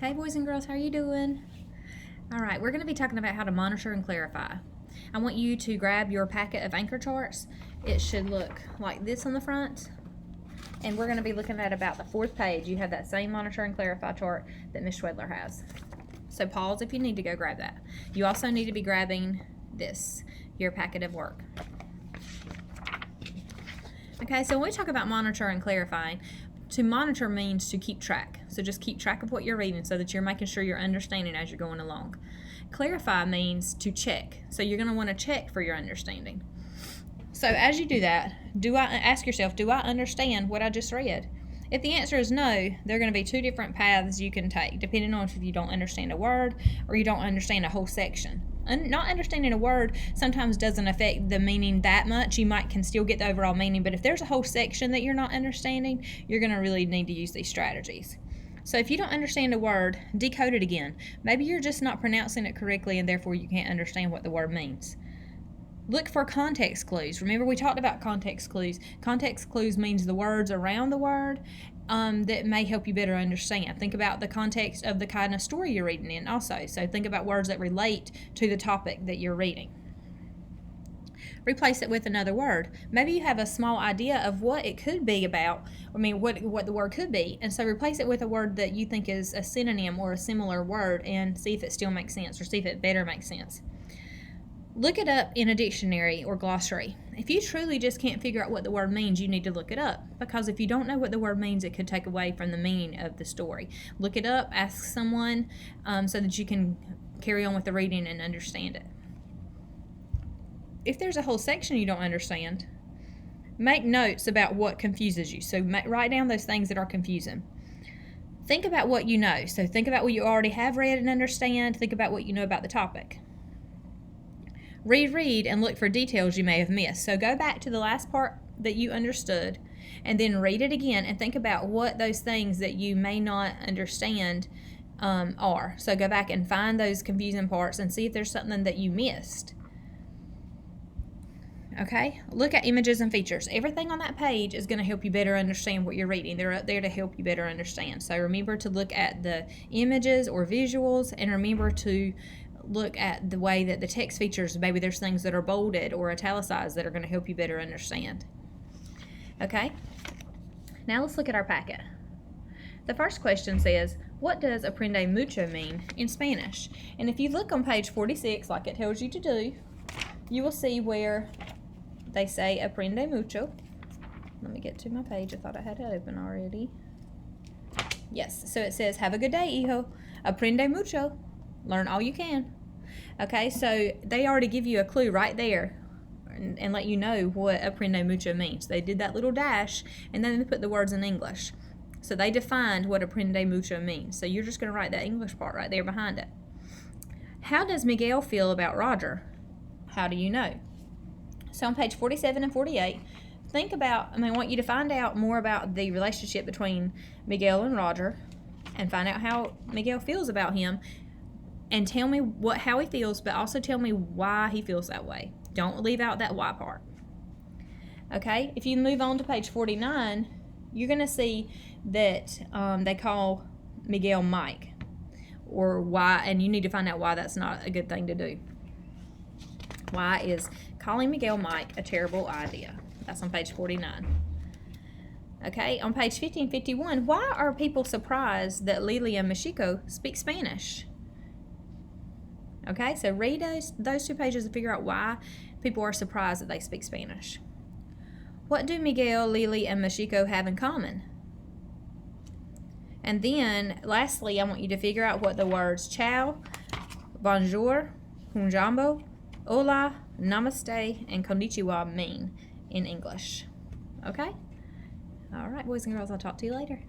Hey boys and girls, how are you doing? Alright, we're going to be talking about how to monitor and clarify. I want you to grab your packet of anchor charts. It should look like this on the front. And we're going to be looking at about the 4th page. You have that same monitor and clarify chart that Ms. Schwedler has. So pause if you need to go grab that. You also need to be grabbing this, your packet of work. Okay, so when we talk about monitor and clarifying, to monitor means to keep track. So just keep track of what you're reading so that you're making sure you're understanding as you're going along. Clarify means to check. So you're going to want to check for your understanding. So as you do that, ask yourself, do I understand what I just read? If the answer is no, there are going to be 2 different paths you can take, depending on if you don't understand a word or you don't understand a whole section. Not understanding a word sometimes doesn't affect the meaning that much. You can still get the overall meaning, but if there's a whole section that you're not understanding, you're going to really need to use these strategies. So if you don't understand a word, decode it again. Maybe you're just not pronouncing it correctly and therefore you can't understand what the word means. Look for context clues. Remember, we talked about context clues. Context clues means the words around the word that may help you better understand. Think about the context of the kind of story you're reading in also. So think about words that relate to the topic that you're reading. Replace it with another word. Maybe you have a small idea of what it could be about, what the word could be, and so replace it with a word that you think is a synonym or a similar word and see if it still makes sense or see if it better makes sense. Look it up in a dictionary or glossary. If you truly just can't figure out what the word means, you need to look it up, because if you don't know what the word means, it could take away from the meaning of the story. Look it up, ask someone so that you can carry on with the reading and understand it. If there's a whole section you don't understand, make notes about what confuses you. So write down those things that are confusing. Think about what you know. So think about what you already have read and understand. Think about what you know about the topic. Reread and look for details you may have missed. So go back to the last part that you understood and then read it again and think about what those things that you may not understand are. So go back and find those confusing parts and see if there's something that you missed. Okay? Look at images and features. Everything on that page is going to help you better understand what you're reading. They're up there to help you better understand. So remember to look at the images or visuals, and remember to look at the way that the text features. Maybe there's things that are bolded or italicized that are going to help you better understand. Okay? Now let's look at our packet. The first question says, what does aprende mucho mean in Spanish? And if you look on page 46, like it tells you to do, you will see where they say aprende mucho. Let me get to my page. I thought I had it open already. Yes, so it says, have a good day, hijo. Aprende mucho. Learn all you can. Okay, so they already give you a clue right there and let you know what aprende mucho means. They did that little dash and then they put the words in English. So they defined what aprende mucho means. So you're just going to write that English part right there behind it. How does Miguel feel about Roger? How do you know? So on page 47 and 48, I want you to find out more about the relationship between Miguel and Roger and find out how Miguel feels about him. And tell me how he feels, but also tell me why he feels that way. Don't leave out that why part. Okay? If you move on to page 49, you're going to see that they call Miguel Mike. Or why, and you need to find out why that's not a good thing to do. Why is calling Miguel Mike a terrible idea? That's on page 49. Okay? On page 50 and 51, why are people surprised that Lily and Mexico speak Spanish? Okay, so read those 2 pages and figure out why people are surprised that they speak Spanish. What do Miguel, Lily, and Mexico have in common? And then, lastly, I want you to figure out what the words ciao, bonjour, hunjambo, hola, namaste, and konnichiwa mean in English. Okay? All right, boys and girls, I'll talk to you later.